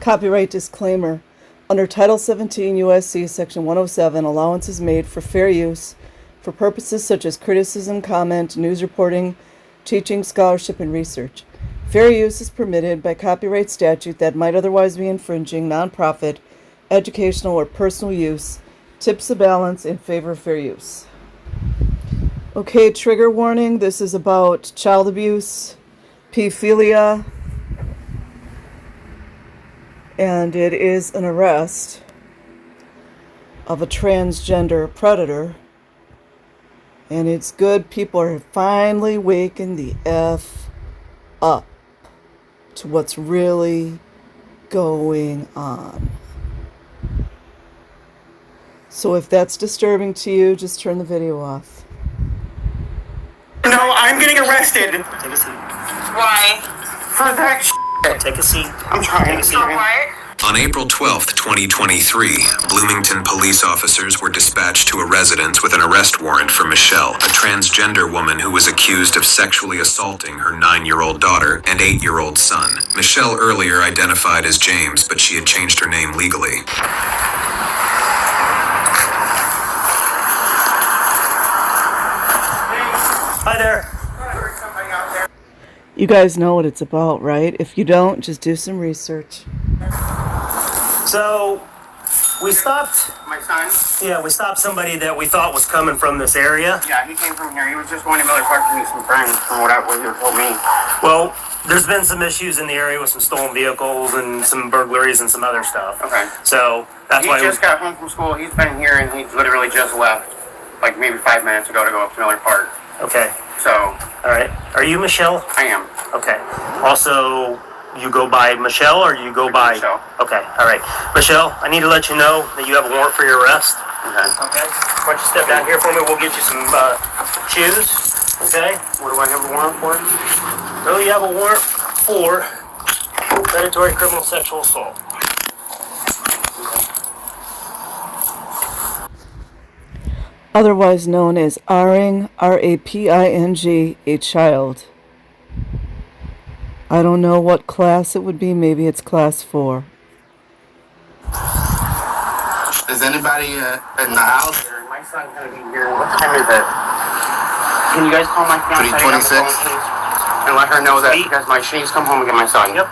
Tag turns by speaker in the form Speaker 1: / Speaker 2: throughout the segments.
Speaker 1: Copyright disclaimer. Under Title 17 U.S.C. Section 107, allowance is made for fair use for purposes such as criticism, comment, news reporting, teaching, scholarship, and research. Fair use is permitted by copyright statute that might otherwise be infringing nonprofit, educational, or personal use. Tips the balance in favor of fair use. Okay, trigger warning. This is about child abuse, pedophilia, and it is an arrest of a transgender predator. And it's good people are finally waking the F up to what's really going on. So if that's disturbing to you, just turn the video off.
Speaker 2: No, I'm getting arrested.
Speaker 3: Take a seat.
Speaker 2: Why? For that
Speaker 3: Take a seat.
Speaker 2: I'm trying.
Speaker 3: Take a seat.
Speaker 4: On April 12, 2023, Bloomington police officers were dispatched to a residence with an arrest warrant for Michelle, a transgender woman who was accused of sexually assaulting her 9-year-old daughter and 8-year-old son. Michelle earlier identified as James, but she had changed her name legally.
Speaker 3: Hi there.
Speaker 1: You guys know what it's about, right? If you don't, just do some research.
Speaker 3: So, we stopped.
Speaker 2: My son?
Speaker 3: Yeah, we stopped somebody that we thought was coming from this area.
Speaker 2: Yeah, he came from here. He was just going to Miller Park to meet some friends, from what you told me.
Speaker 3: Well, there's been some issues in the area with some stolen vehicles and some burglaries and some other stuff.
Speaker 2: Okay.
Speaker 3: So, that's
Speaker 2: He
Speaker 3: why
Speaker 2: just got home from school. He's been here, and he literally just left, like maybe 5 minutes ago, to go up to Miller Park.
Speaker 3: Okay.
Speaker 2: So,
Speaker 3: All right. Are you Michelle?
Speaker 2: I am.
Speaker 3: Okay. Also, you go by Michelle or you go by...
Speaker 2: Michelle.
Speaker 3: Okay. All right. Michelle, I need to let you know that you have a warrant for your arrest.
Speaker 2: Okay.
Speaker 3: Okay. Why don't you step down here for me? We'll get you some shoes. Okay.
Speaker 2: What do I have a warrant for?
Speaker 3: So you have a warrant for predatory criminal sexual assault.
Speaker 1: Otherwise known as R-ing, R-A-P-I-N-G, a child. I don't know what class it would be. Maybe it's class 4.
Speaker 5: Is anybody in the house?
Speaker 2: My son's going to be here. What time is it? Can you guys call my fiance?
Speaker 5: 3:26?
Speaker 2: And let her know that because she needs to come home and get my son.
Speaker 3: Yep.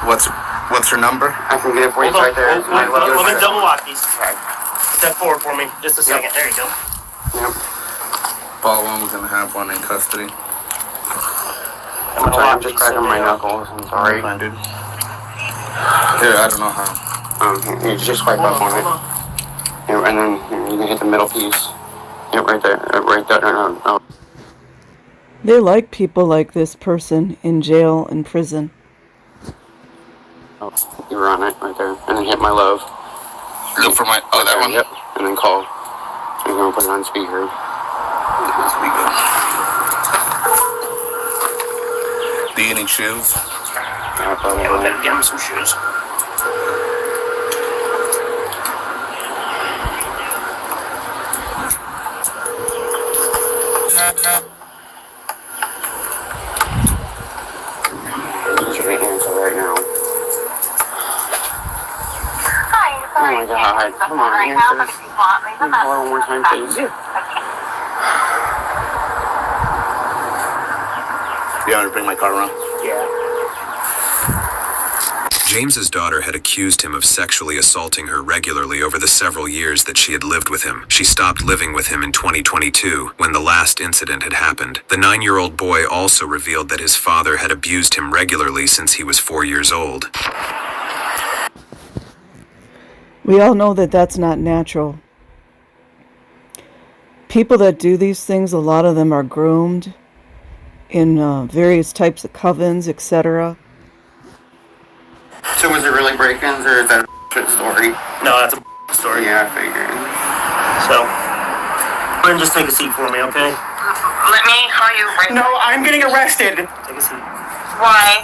Speaker 5: What's her number?
Speaker 2: I can get it for you
Speaker 3: Hold on.
Speaker 2: right there.
Speaker 3: Let me double lock these.
Speaker 2: Okay.
Speaker 3: Step forward for me. Just a second. There you go.
Speaker 2: Yep.
Speaker 5: Paul one was gonna have one in custody.
Speaker 3: I'm gonna
Speaker 2: Sorry,
Speaker 3: lock
Speaker 2: I'm just
Speaker 3: these
Speaker 2: cracking
Speaker 3: so
Speaker 2: my
Speaker 3: they-
Speaker 2: knuckles. I'm sorry.
Speaker 5: Fine, dude. Here, I don't know how.
Speaker 2: You just swipe up on it. Yeah, and then you can hit the middle piece. Yeah, right there. Right there. No.
Speaker 1: They like people like this person in jail and prison.
Speaker 2: Oh, you were on it right there. And then hit my love.
Speaker 5: Look for my. Oh, that one.
Speaker 2: Yep. And then call. I'm gonna put it on speaker.
Speaker 5: Do you need shoes?
Speaker 2: Yeah, probably.
Speaker 3: Yeah, give me some shoes.
Speaker 2: Get your answer right now.
Speaker 6: Hi, sorry.
Speaker 2: Oh my God. Come on,
Speaker 6: right now,
Speaker 2: answer.
Speaker 6: but if you want, leave a message.
Speaker 2: Hold on one more time, please.
Speaker 5: You want me to bring my car around?
Speaker 3: Yeah.
Speaker 4: James's daughter had accused him of sexually assaulting her regularly over the several years that she had lived with him. She stopped living with him in 2022, when the last incident had happened. The 9-year-old boy also revealed that his father had abused him regularly since he was 4 years old.
Speaker 1: We all know that that's not natural. People that do these things, a lot of them are groomed in various types of covens, etc.
Speaker 2: So was it really break-ins or is that a shit story?
Speaker 3: No, that's a story.
Speaker 2: Yeah, I figured.
Speaker 3: So, go ahead and just take a seat for me, okay?
Speaker 6: Let me call you right
Speaker 2: No, I'm getting arrested.
Speaker 3: Take a seat.
Speaker 6: Why?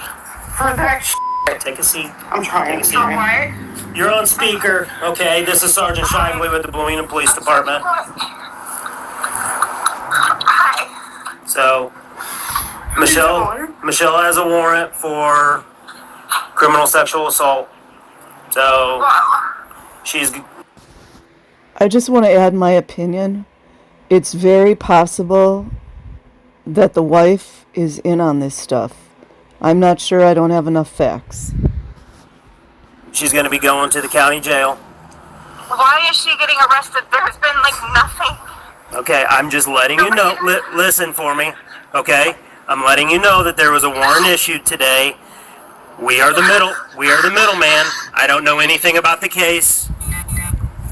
Speaker 2: For that
Speaker 3: Take a seat.
Speaker 2: I'm trying.
Speaker 3: Take a seat.
Speaker 6: What?
Speaker 3: You're on speaker, okay? This is Sergeant Shively with the Bloomington Police Department.
Speaker 6: Hi.
Speaker 3: So, Michelle has a warrant for criminal sexual assault. So
Speaker 6: Well,
Speaker 3: she's.
Speaker 1: I just want to add my opinion. It's very possible that the wife is in on this stuff. I'm not sure. I don't have enough facts.
Speaker 3: She's going to be going to the county jail.
Speaker 6: why is she getting arrested? There's been like nothing.
Speaker 3: Okay, I'm just letting you know. Listen for me, okay? I'm letting you know that there was a warrant issued today. We are the middleman. I don't know anything about the case.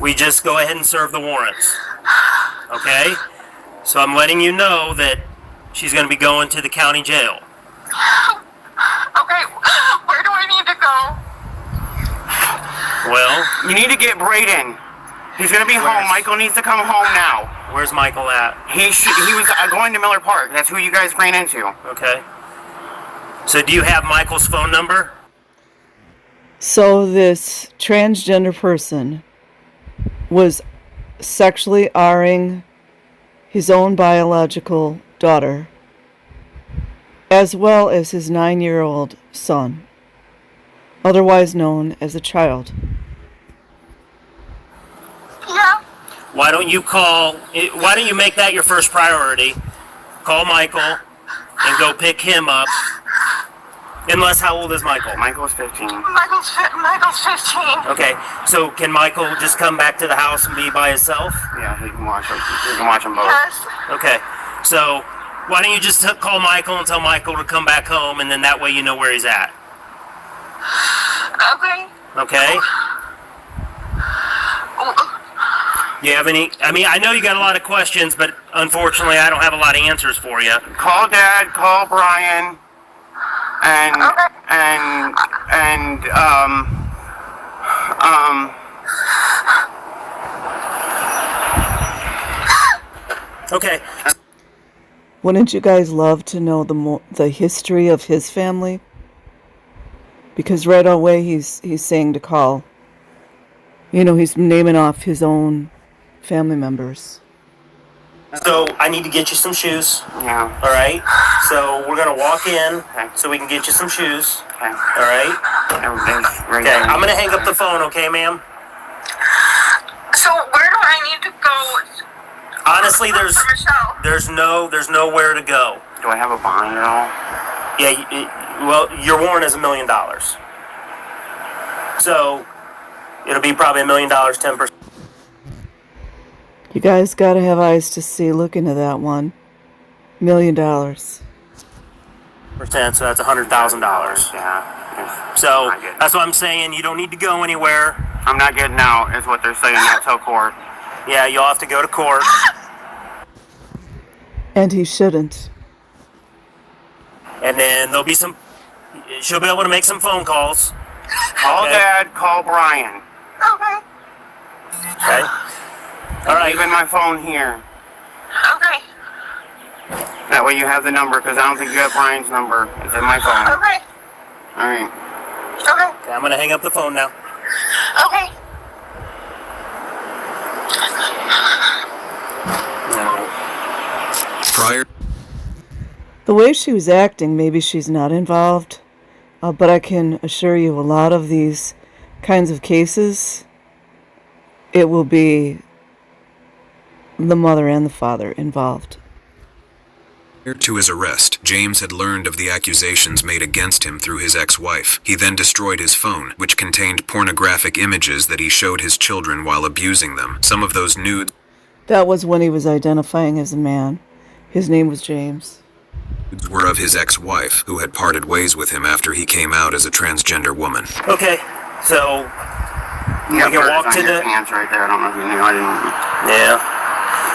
Speaker 3: We just go ahead and serve the warrants. Okay? So I'm letting you know that she's going to be going to the county jail.
Speaker 6: Okay, where do I need to go?
Speaker 3: Well,
Speaker 2: You need to get Brayden. He's gonna be home. Michael needs to come home now.
Speaker 3: where's Michael at?
Speaker 2: He was going to Miller Park. That's who you guys ran into.
Speaker 3: Okay. So do you have Michael's phone number?
Speaker 1: So this transgender person was sexually R-ing his own biological daughter, as well as his 9-year-old son, otherwise known as a child.
Speaker 6: Yeah.
Speaker 3: Why don't you make that your first priority? Call Michael and go pick him up. Unless, how old is Michael?
Speaker 2: Michael's 15.
Speaker 6: Michael's 15.
Speaker 3: Okay, so can Michael just come back to the house and be by himself?
Speaker 2: Yeah, he can watch them. He can watch them both.
Speaker 6: Yes.
Speaker 3: Okay, so why don't you just call Michael and tell Michael to come back home, and then that way you know where he's at.
Speaker 6: Okay.
Speaker 3: Okay? You have any? I mean, I know you got a lot of questions, but unfortunately, I don't have a lot of answers for you.
Speaker 2: Call Dad. Call Brian. And
Speaker 3: Okay.
Speaker 1: Wouldn't you guys love to know the history of his family? Because right away he's saying to call. You know, he's naming off his own family members.
Speaker 3: So I need to get you some shoes.
Speaker 2: yeah.
Speaker 3: All right. So we're gonna walk in
Speaker 2: Okay.
Speaker 3: so we can get you some shoes.
Speaker 2: Okay.
Speaker 3: All right.
Speaker 2: Everything's right
Speaker 3: Okay.
Speaker 2: there.
Speaker 3: I'm gonna hang up the phone. Okay, ma'am.
Speaker 6: So where do I need to go
Speaker 3: Honestly,
Speaker 6: for Michelle?
Speaker 3: there's nowhere to go.
Speaker 2: Do I have a bond at all?
Speaker 3: Yeah. Well, your warrant is $1 million. So it'll be probably $1 million, 10%.
Speaker 1: You guys gotta have eyes to see. Look into that one. $1 million.
Speaker 3: So that's $100,000.
Speaker 2: Yeah.
Speaker 3: So
Speaker 2: Not getting-
Speaker 3: that's what I'm saying. You don't need to go anywhere.
Speaker 2: I'm not getting out, is what they're saying. That's how court.
Speaker 3: Yeah, you'll have to go to court.
Speaker 1: And he shouldn't.
Speaker 3: And then there'll be she'll be able to make some phone calls.
Speaker 2: Call
Speaker 3: Okay.
Speaker 2: Dad. Call Brian.
Speaker 6: Okay.
Speaker 3: Okay? All right.
Speaker 2: Leaving my phone here.
Speaker 6: Okay.
Speaker 2: That way you have the number, because I don't think you have Brian's number. It's in my phone.
Speaker 6: Okay.
Speaker 2: All right.
Speaker 6: Okay.
Speaker 3: Okay, I'm going to hang up the phone now.
Speaker 6: Okay.
Speaker 4: Prior
Speaker 1: The way she was acting, maybe she's not involved. But I can assure you, a lot of these kinds of cases, it will be the mother and the father involved.
Speaker 4: to his arrest, James had learned of the accusations made against him through his ex-wife. He then destroyed his phone, which contained pornographic images that he showed his children while abusing them. Some of those nudes
Speaker 1: That was when he was identifying as a man. His name was James.
Speaker 4: were of his ex-wife, who had parted ways with him after he came out as a transgender woman.
Speaker 3: Okay, so
Speaker 2: You
Speaker 3: we can walk to
Speaker 2: your
Speaker 3: the...
Speaker 2: pants right there. I don't know if you knew. I didn't.
Speaker 3: Yeah.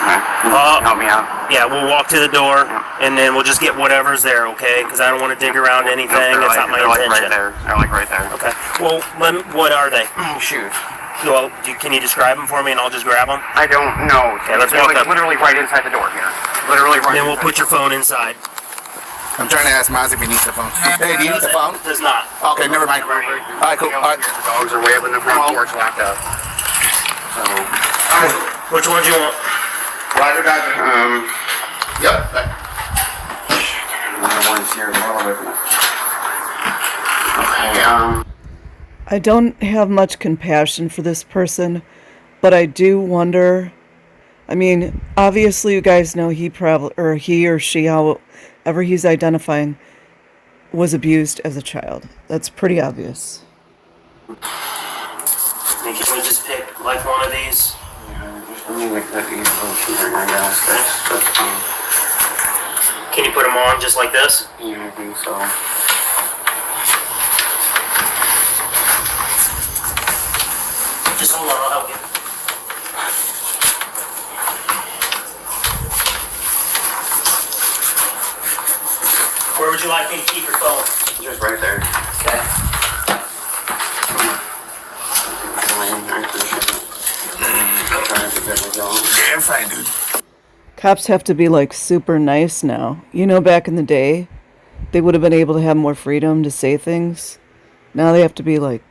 Speaker 2: Okay. Can you help me out.
Speaker 3: Yeah, we'll walk to the door, and then we'll just get whatever's there, okay? Because I don't want to dig around anything.
Speaker 2: Nope,
Speaker 3: It's not my
Speaker 2: they're like
Speaker 3: intention.
Speaker 2: right there. They're like right there.
Speaker 3: Okay. Well, what are they?
Speaker 2: Shoes.
Speaker 3: Well, can you describe them for me, and I'll just grab them?
Speaker 2: I don't know.
Speaker 3: Okay, let's
Speaker 2: They're
Speaker 3: walk
Speaker 2: like
Speaker 3: up.
Speaker 2: literally right inside the door here. Literally right.
Speaker 3: Then we'll
Speaker 2: inside
Speaker 3: put your phone inside.
Speaker 5: I'm trying to ask Maz if he needs the phone. Hey, do you need the phone?
Speaker 3: Does not.
Speaker 5: Okay, never mind. All right, cool. All right.
Speaker 2: The dogs are way up in the front porch locked up. So.
Speaker 3: Which one do you want?
Speaker 5: Roger, Dodger. Yep.
Speaker 2: Another one's here. Okay.
Speaker 1: I don't have much compassion for this person, but I do wonder. I mean, obviously, you guys know he or she, however he's identifying, was abused as a child. That's pretty obvious.
Speaker 3: Can we just pick like one of these? Can you put them on just like this?
Speaker 2: Yeah, I think so.
Speaker 3: Just hold on, I'll help you. Where would you like me to keep your phone?
Speaker 2: Just right there.
Speaker 3: Okay.
Speaker 2: I appreciate it. I'm trying to get it going.
Speaker 5: Yeah, I'm fine, dude.
Speaker 1: Cops have to be like super nice now. You know, back in the day, they would have been able to have more freedom to say things. Now they have to be like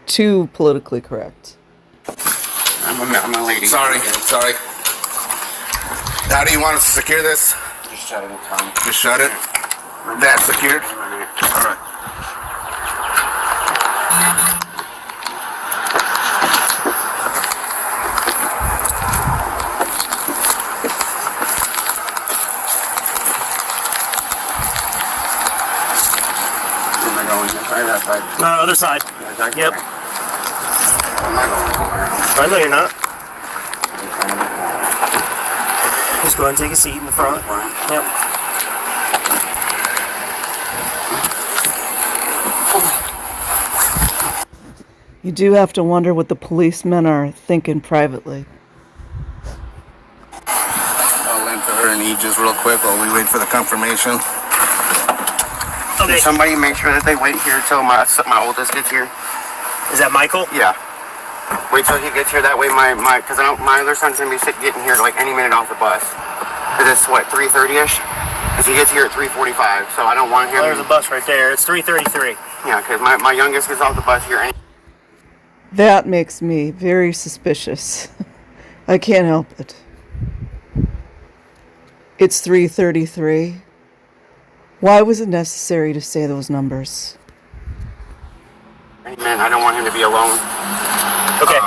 Speaker 1: too politically correct.
Speaker 2: I'm a lady.
Speaker 5: Sorry. How do you want us to secure this?
Speaker 2: Just shut it, Tom.
Speaker 5: Just shut it. That's secured. All right.
Speaker 2: Am I going this way or that side?
Speaker 3: Other side. Yep.
Speaker 2: I'm not going nowhere.
Speaker 3: I know you're not. Just go ahead and take a seat in the front. Yep.
Speaker 1: You do have to wonder what the policemen are thinking privately.
Speaker 5: I'll enter her and eat just real quick while we wait for the confirmation.
Speaker 3: Okay.
Speaker 2: Can somebody make sure that they wait here till my oldest gets here?
Speaker 3: Is that Michael?
Speaker 2: Yeah. Wait till he gets here. That way, my other son's gonna be getting here like any minute off the bus. Cause it's what 3:30ish. Cause he gets here at 3:45. So I don't want him.
Speaker 3: Well, there's a bus right there. It's 3:33.
Speaker 2: Yeah, cause my youngest gets off the bus here.
Speaker 1: That makes me very suspicious. I can't help it. It's 3:33. Why was it necessary to say those numbers?
Speaker 2: Man, I don't want him to be alone.
Speaker 3: Okay.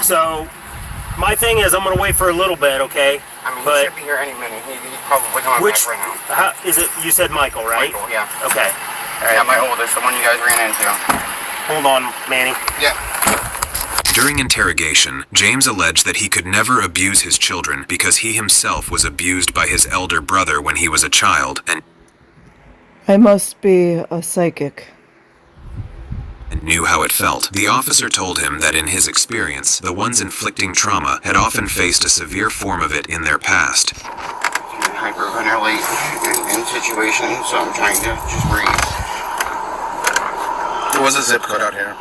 Speaker 3: So my thing is, I'm gonna wait for a little bit. Okay.
Speaker 2: I mean,
Speaker 3: But
Speaker 2: he should be here any minute. He's probably coming
Speaker 3: which
Speaker 2: back right now.
Speaker 3: is it? You said Michael, right?
Speaker 2: Michael, yeah.
Speaker 3: Okay. All right.
Speaker 2: Yeah, my oldest, the one you guys ran into.
Speaker 3: Hold on, Manny.
Speaker 5: Yeah.
Speaker 4: During interrogation, James alleged that he could never abuse his children because he himself was abused by his elder brother when he was a child and
Speaker 1: I must be a psychic.
Speaker 4: knew how it felt. The officer told him that in his experience, the ones inflicting trauma had often faced a severe form of it in their past.
Speaker 2: Hyperventilate in situations, so I'm trying to just breathe.
Speaker 5: There was a zip code out here.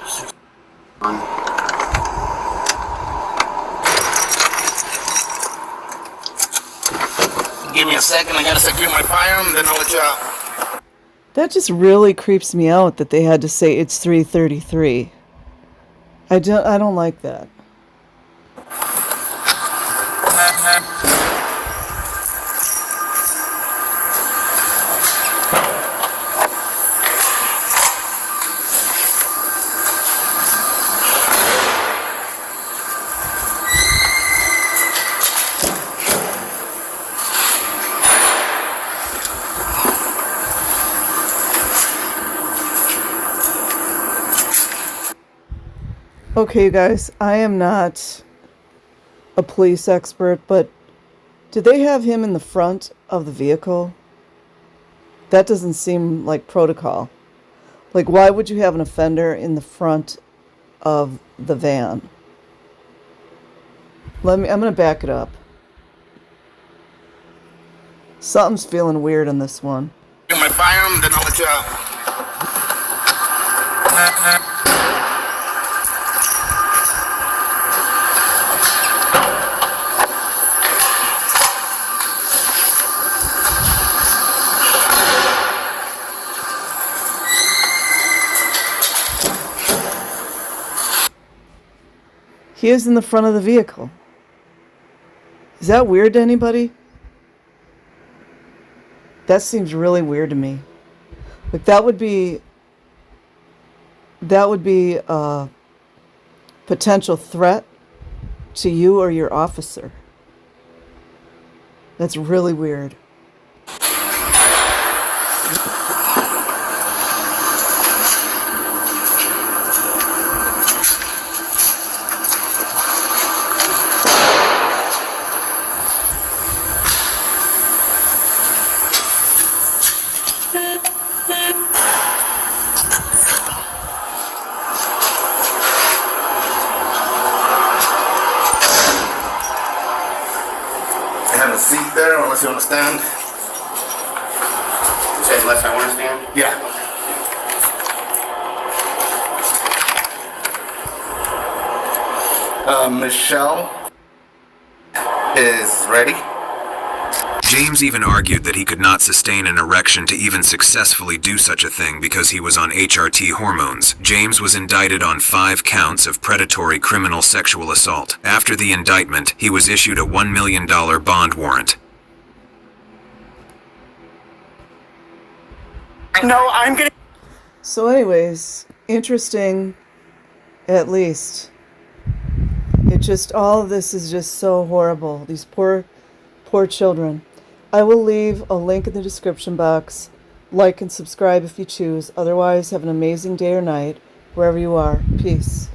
Speaker 5: Give me a second. I gotta secure my firearm, then I'll let you out.
Speaker 1: That just really creeps me out that they had to say it's 3:33. I don't like that. Okay, you guys, I am not a police expert, but did they have him in the front of the vehicle? That doesn't seem like protocol. Like, why would you have an offender in the front of the van? I'm gonna back it up. Something's feeling weird on this one.
Speaker 5: Get my firearm, then I'll let you out.
Speaker 1: He is in the front of the vehicle. Is that weird to anybody? That seems really weird to me. Like, that would be that would be a potential threat to you or your officer. That's really weird.
Speaker 5: Have a seat there, unless you understand.
Speaker 2: You said unless I want to stand?
Speaker 5: Yeah. Michelle is ready.
Speaker 4: James even argued that he could not sustain an erection to even successfully do such a thing because he was on HRT hormones. James was indicted on 5 counts of predatory criminal sexual assault. After the indictment, he was issued a $1 million bond warrant.
Speaker 2: No, I'm gonna.
Speaker 1: So anyways, interesting, at least. It just, all of this is just so horrible. These poor children. I will leave a link in the description box. Like and subscribe if you choose. Otherwise, have an amazing day or night, wherever you are. Peace.